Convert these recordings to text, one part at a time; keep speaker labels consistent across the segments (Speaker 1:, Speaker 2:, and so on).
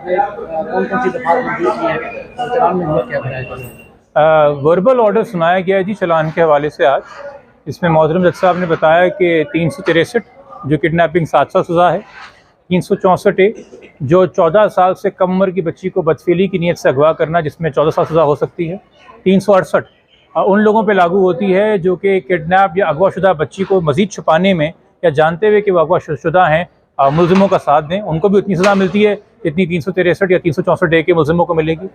Speaker 1: में कौन कौन सी दफात मंजूर की है, चलान में क्या बनाया?
Speaker 2: वर्बल ऑर्डर सुनाया गया है जी चलान के हवाले से आज। इसमें मोहतरम जज साहब ने बताया कि 363 जो किडनैपिंग 7 साल सज़ा है, 364 जो 14 साल से कम उम्र की बच्ची को बदफेली की नीयत से अगवा करना जिसमें 14 साल सज़ा हो सकती है, 368 उन लोगों पे लागू होती है जो कि किडनैप या अगवाशुदा बच्ची को मज़ीद छुपाने में या जानते हुए कि वो अगवाशुदा हैं मुलजिमों का साथ दें, उनको भी उतनी सज़ा मिलती है जितनी 363 या 364 के मुलजिमों को मिलेगी।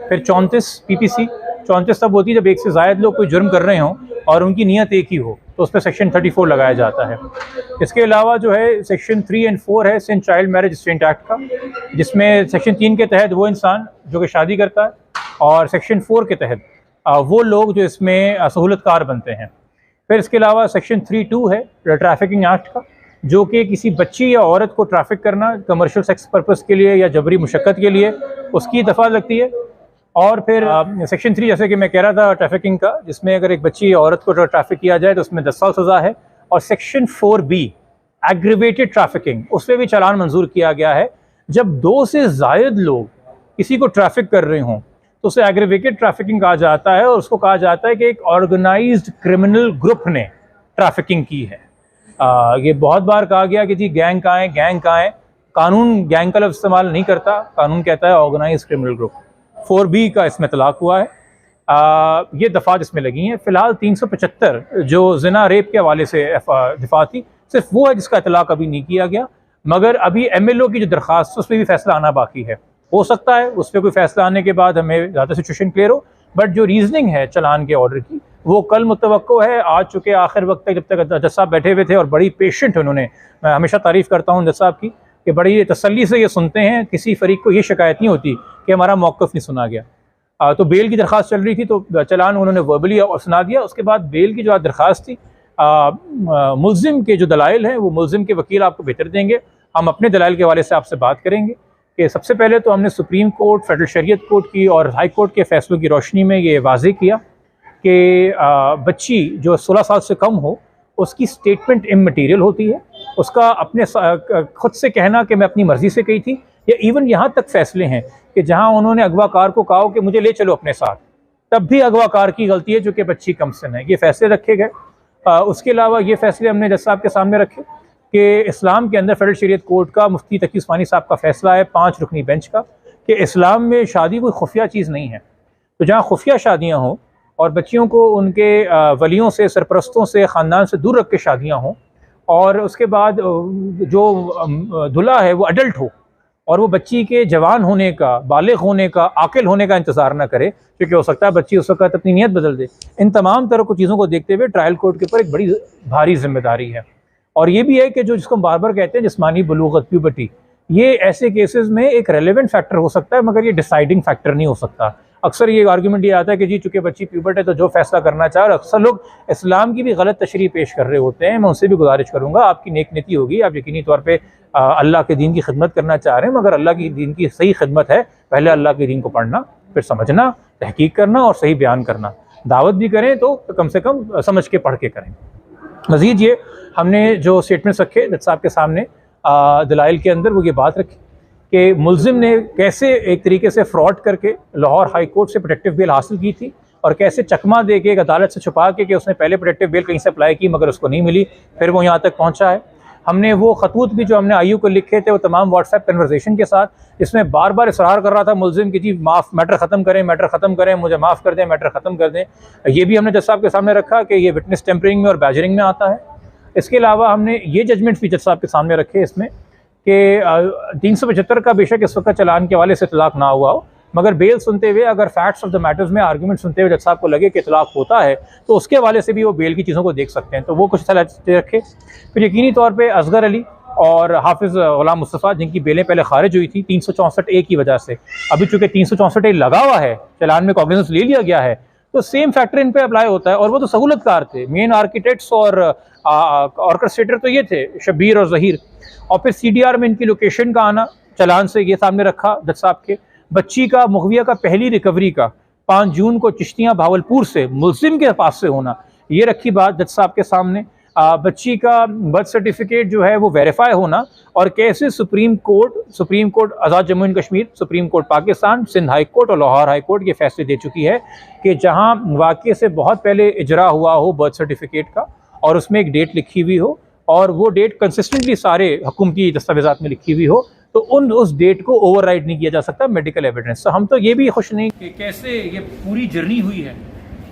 Speaker 2: फिर 34 PPC 34 तब होती है जब एक से ज़ायद लोग कोई जुर्म कर रहे हों और उनकी नीयत एक ही हो, तो उस पर सेक्शन 34 लगाया जाता है। इसके अलावा जो है सेक्शन 3 और 4 है Sindh child marriage restraint act का, जिसमें सेक्शन 3 के तहत वो इंसान जो कि शादी करता है और सेक्शन 4 के तहत वो लोग जो इसमें सहूलतकार बनते हैं। फिर इसके अलावा सेक्शन 3(2) है ट्रैफिकिंग एक्ट का, जो कि किसी बच्ची या औरत को ट्रैफिक करना कमर्शियल सेक्स पर्पस के लिए या जबरी मुशक्क़त के लिए, उसकी दफ़ा लगती है। और फिर सेक्शन 3 जैसे कि मैं कह रहा था ट्रैफिकिंग का, जिसमें अगर एक बच्ची या औरत को ट्रैफिक किया जाए तो उसमें 10 साल सज़ा है। और सेक्शन 4B एग्रीवेटेड ट्रैफिकिंग, उस पर भी चालान मंजूर किया गया है। जब 2 से ज़ायद लोग किसी को ट्रैफिक कर रहे हों तो उसे एग्रीवेटेड ट्रैफिकिंग कहा जाता है, और उसको कहा जाता है कि एक ऑर्गेनाइज्ड क्रिमिनल ग्रुप ने ट्रैफिकिंग की है। ये बहुत बार कहा गया कि जी गैंग कहाँ है, गैंग कहाँ है। कानून गैंग का लफ्ज़ इस्तेमाल नहीं करता, कानून कहता है ऑर्गेनाइज्ड क्रिमिनल ग्रुप। 4B का इसमें तलाक हुआ है। ये दफ़ात इसमें लगी हैं। फ़िलहाल 375 जो ज़िना रेप के हवाले से दफ़ा थी, सिर्फ वो है जिसका इतलाक अभी नहीं किया गया, मगर अभी MLO की जो दरख्वास्त उस पर भी फैसला आना बाकी है। हो सकता है उस पर कोई फैसला आने के बाद हमें ज़्यादा सिचुएशन क्लियर हो, बट जो रीजनिंग है चलान के ऑर्डर की वो कल मुतवक्को है। आज चूँकि आखिर वक्त तक जब तक जज साहब बैठे हुए थे और बड़ी पेशेंट उन्होंने, मैं हमेशा तारीफ़ करता हूँ जज साहब की कि बड़ी तसल्ली से ये सुनते हैं, किसी फरीक को ये शिकायत नहीं होती कि हमारा मौक़िफ़ नहीं सुना गया। तो बेल की दरख्वास्त चल रही थी तो चलान उन्होंने वर्बली और सुना दिया। उसके बाद बेल की जो दरख्वास्त थी, मुल्ज़िम के जो दलाइल हैं वो मुल्ज़िम के वकील आपको बेहतर देंगे। हम अपने दलाइल के हवाले से आपसे बात करेंगे कि सबसे पहले तो हमने सुप्रीम कोर्ट, फेडरल शरीयत कोर्ट की और हाई कोर्ट के फ़ैसलों की रोशनी में ये वाज़े किया कि बच्ची जो 16 साल से कम हो उसकी स्टेटमेंट इममटीरियल होती है। उसका अपने खुद से कहना कि मैं अपनी मर्ज़ी से कही थी, या इवन यहाँ तक फ़ैसले हैं कि जहाँ उन्होंने अगवाकार को कहा कि मुझे ले चलो अपने साथ, तब भी अगवाकार की गलती है जो कि बच्ची कम सिन है। ये फ़ैसले रखे गए। उसके अलावा ये फ़ैसले हमने जज साहब के सामने रखे कि इस्लाम के अंदर फेडरल शरीयत कोर्ट का मुफ्ती तकी उस्मानी साहब का फ़ैसला है 5 रुकनी बेंच का कि इस्लाम में शादी कोई खुफिया चीज़ नहीं है। तो जहाँ खुफिया शादियाँ हों और बच्चियों को उनके वलियों से, सरपरस्तों से, ख़ानदान से दूर रख के शादियाँ हों, और उसके बाद जो दूल्हा है वो अडल्ट हो और वो बच्ची के जवान होने का, बालिग होने का, आकिल होने का इंतज़ार ना करे, क्योंकि हो सकता है बच्ची उस वक्त अपनी नीयत बदल दे। इन तमाम तरह की चीज़ों को देखते हुए ट्रायल कोर्ट के ऊपर एक बड़ी भारी जिम्मेदारी है। और ये भी है कि जो जिसको हम बार बार कहते हैं जिस्मानी बलूगत, प्यूबर्टी, ये ऐसे केसेस में एक रेलेवेंट फैक्टर हो सकता है, मगर ये डिसाइडिंग फैक्टर नहीं हो सकता। अक्सर ये आर्गूमेंट ये आता है कि जी चूँकि बच्ची प्यूबर्ट है तो जो फैसला करना चाहे, और अक्सर लोग इस्लाम की भी गलत तशरीह पेश कर रहे होते हैं। मैं उनसे भी गुजारिश करूँगा, आपकी नेक नीति होगी, आप यकीनी तौर पर अल्लाह के दीन की खिदमत करना चाह रहे हैं, मगर अल्लाह की दीन की सही खिदमत है पहले अल्लाह के दीन को पढ़ना, फिर समझना, तहकीक करना और सही बयान करना। दावत भी करें तो कम से कम समझ के पढ़ के करें। मज़ीद ये हमने जो स्टेटमेंट्स रखे जज साहब के सामने दलाइल के अंदर, वो ये बात रखी कि मुल्ज़िम ने कैसे एक तरीके से फ्रॉड करके लाहौर हाई कोर्ट से प्रोटेक्टिव बेल हासिल की थी, और कैसे चकमा दे के एक अदालत से छुपा के उसने पहले प्रोटेक्टिव बेल कहीं से अप्लाई की मगर उसको नहीं मिली, फिर वो यहाँ तक पहुँचा है। हमने वो खतूत भी जो हमने IU को लिखे थे वो तमाम व्हाट्सएप कन्वर्सेशन के साथ, जिसमें बार बार इसरार कर रहा था मुल्ज़िम कि जी माफ़, मैटर ख़त्म करें, मैटर ख़त्म करें, मुझे माफ़ कर दें, मैटर ख़त्म कर दें। ये भी हमने जज साहब के सामने रखा कि ये विटनेस टेम्परिंग में और बैजरिंग में आता है। इसके अलावा हमने ये जजमेंट्स भी जज साहब के सामने रखे इसमें कि 375 का बेशक इस वक्त चलान के हवाले से इतलाक़ ना हुआ हो, मगर बेल सुनते हुए अगर फैक्ट्स ऑफ द मैटर्स में आर्गूमेंट सुनते हुए जज साहब को लगे कि इतलाक़ होता है तो उसके हवाले से भी वो बेल की चीज़ों को देख सकते हैं, तो वो कुछ रखे। फिर यकीनी तौर पर असगर अली और हाफिज़ ग़ुलाम मुस्तफ़ा जिनकी बेलें पहले खारिज हुई थी 364A की वजह से, अभी चूँकि 364A लगा हुआ है, चलान में कॉग्निजेंस ले लिया गया है, तो सेम फैक्टर इन पे अप्लाई होता है। और वो तो सहूलतकार थे, मेन आर्किटेक्ट्स और ऑर्केस्ट्रेटर तो ये थे शब्बीर और ज़हीर। और फिर CDR में इनकी लोकेशन का आना चलान से ये सामने रखा जज साहब के। बच्ची का मुग़विया का पहली रिकवरी का 5 जून को चिश्तियाँ भावलपुर से मुल्ज़िम के पास से होना, ये रखी बात जज साहब के सामने। बच्ची का बर्थ सर्टिफिकेट जो है वो वेरीफाई होना, और कैसे supreme court Azad Jammu and Kashmir, supreme court Pakistan, Sindh high court और लाहौर हाई कोर्ट ये फैसले दे चुकी है कि जहां वाक़े से बहुत पहले इजरा हुआ हो बर्थ सर्टिफिकेट का और उसमें एक डेट लिखी हुई हो और वो डेट कंसिस्टेंटली सारे हुकूमती दस्तावेज़ात में लिखी हुई हो, तो उस डेट को ओवरराइड नहीं किया जा सकता मेडिकल एविडेंस। तो हम तो ये भी खुश नहीं कि कैसे ये पूरी जर्नी हुई है,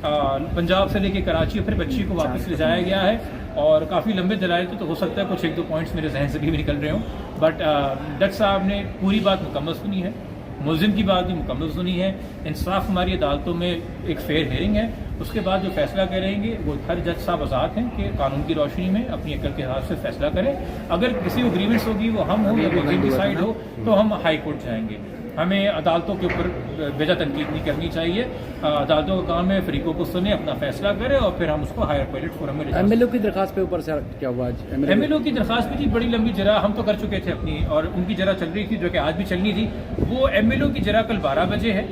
Speaker 2: पंजाब से लेके कराची अपने बच्ची को वापस ले जाया गया है, और काफ़ी लंबे दलाइल तो हो सकता है कुछ एक दो पॉइंट्स मेरे जहन से भी निकल रहे हों, बट जज साहब ने पूरी बात मुकम्मल सुनी है, मुलजिम की बात भी मुकम्मल सुनी है। इंसाफ हमारी अदालतों में एक फेयर हेयरिंग है, उसके बाद जो फैसला करेंगे वो हर जज साहब आज़ाद हैं कि कानून की रोशनी में अपनी अकल के हिसाब से फैसला करें। अगर किसी को ग्रीवेंस होगी वो हम हो या कोई डिसाइड हो तो हम हाई कोर्ट जाएंगे। हमें अदालतों के ऊपर बेजा तनकीद नहीं करनी चाहिए। अदालतों का काम है फरीकों को सुने, अपना फैसला करे और फिर हम उसको हायर अपीलेट फोरम में ले जाएं।
Speaker 1: एमएलओ की दरखास्त पे ऊपर से क्या हुआ?
Speaker 2: एमएलओ की दरखास्त भी थी, बड़ी लंबी जरा हम तो कर चुके थे अपनी, और उनकी जरा चल रही थी जो कि आज भी चलनी थी। वो एमएलओ की जरा कल 12 बजे है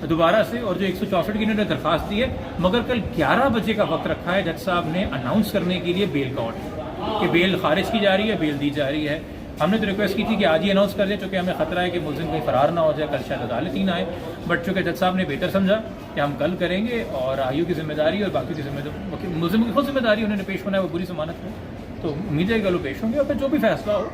Speaker 2: दोबारा से, और जो 164 की इन्होंने दरखास्त दी है, मगर कल 11 बजे का वक्त रखा है जज साहब ने अनाउंस करने के लिए बेल का ऑर्डर कि बेल खारिज की जा रही है, बेल दी जा रही है। हमने तो रिक्वेस्ट की थी कि आज ही अनाउंस कर दें, चूँकि हमें खतरा है कि मुलजिम कहीं फरार ना हो जाए, कल शायद अदालत ही ना आए, बट चूँकि जज साहब ने बेहतर समझा कि हम कल करेंगे और आयु की जिम्मेदारी और बाकी की जिम्मेदारी मुलजिम की खुद जिम्मेदारी उन्होंने पेश होना है, वो बुरी जमानत में, तो उम्मीद है कि कल पेश होंगे और फिर जो भी फैसला हो,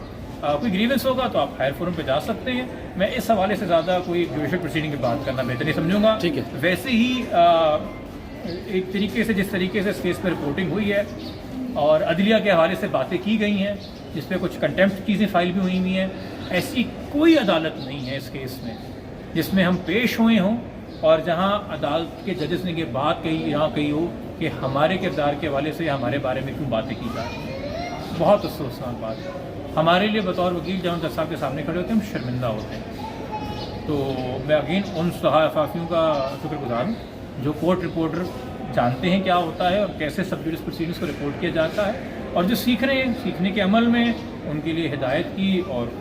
Speaker 2: कोई ग्रीवेंस होगा तो आप हायर फोरम पे जा सकते हैं। मैं इस हवाले से ज़्यादा कोई जुडिशल प्रोसीडिंग की बात करना बेहतर नहीं समझूंगा।
Speaker 1: ठीक है।
Speaker 2: वैसे ही एक तरीके से जिस तरीके से इस केस पर रिपोर्टिंग हुई है और अदलिया के हवाले से बातें की गई हैं, जिस पे कुछ कंटेम्प्ट चीज़ें फाइल भी हुई हैं, ऐसी कोई अदालत नहीं है इस केस में जिसमें हम पेश हुए हों और जहां अदालत के जजेस ने ये बात कही, यहाँ कही हो कि हमारे किरदार के हवाले से हमारे बारे में क्यों बातें की जा रही हैं। बहुत अफसोसनाक बात है हमारे लिए। बतौर वकील जब हम जज साहब के सामने खड़े होते हैं हम शर्मिंदा होते हैं। तो मैं अगेन उन सहाफ़ियों का शुक्रगुजार हूँ जो कोर्ट रिपोर्टर जानते हैं क्या होता है और कैसे सब जुडिस प्रोसीडिंग्स को रिपोर्ट किया जाता है, और जो सीख रहे हैं सीखने के अमल में उनके लिए हिदायत की और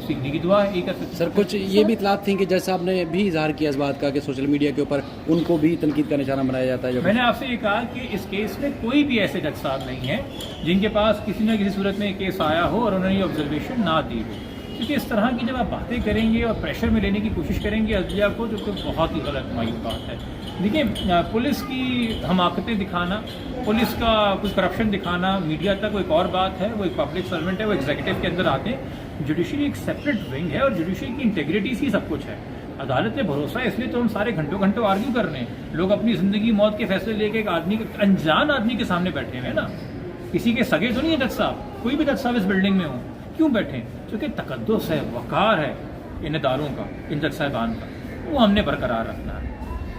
Speaker 2: सीखने की दुआ है। कर सकते
Speaker 1: सर कुछ ये भी इतलात थी कि जज साहब ने भी इजहार किया इस बात का कि सोशल मीडिया के ऊपर उनको भी तनकीद का निशाना बनाया जाता है।
Speaker 2: मैंने आपसे ये कहा कि इस केस में कोई भी ऐसे जज साहब नहीं है जिनके पास किसी न किसी सूरत में केस आया हो और उन्होंने ये ऑब्जर्वेशन ना दी हो, क्योंकि इस तरह की जब आप बातें करेंगे और प्रेशर में लेने की कोशिश करेंगे अदलिया को, जो कि बहुत ही गलत मायूस बात है। देखिए पुलिस की हमाकतें दिखाना, पुलिस का कुछ करप्शन दिखाना मीडिया तक वो एक और बात है, वो एक पब्लिक सर्वेंट है, वो एग्जीक्यूटिव के अंदर आते हैं। जुडिशरी एक सेपरेट विंग है और जुडिशरी की इंटेग्रिटी ही सब कुछ है। अदालत पे भरोसा है, इसलिए तो हम सारे घंटों घंटों आर्ग्यू कर रहे हैं। लोग अपनी ज़िंदगी मौत के फैसले लेके एक आदमी के, अनजान आदमी के सामने बैठे हुए हैं ना, किसी के सगे तो नहीं है जज साहब, कोई भी जज साहब इस बिल्डिंग में हो, क्यों बैठे? क्योंकि तकद्दुस है, वक़ार है इन इदारों का, इन जज साहिबान का, वो हमने बरकरार रखना है।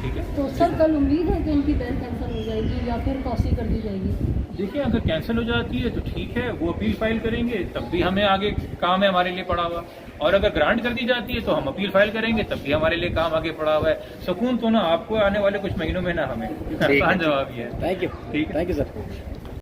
Speaker 2: ठीक है।
Speaker 3: तो सर कल उम्मीद है कि इनकी बेल कैंसिल हो जाएगी या फिर फांसी कर दी जाएगी?
Speaker 2: देखिए अगर कैंसिल हो जाती है तो ठीक है, वो अपील फाइल करेंगे, तब भी हमें आगे काम है हमारे लिए पड़ा हुआ, और अगर ग्रांट कर दी जाती है तो हम अपील फाइल करेंगे, तब भी हमारे लिए काम आगे पड़ा हुआ है। सुकून तो ना आपको आने वाले कुछ महीनों में ना हमें, आसान जवाब ये है।
Speaker 1: Thank you.
Speaker 2: ठीक है,
Speaker 1: थैंक यू सर।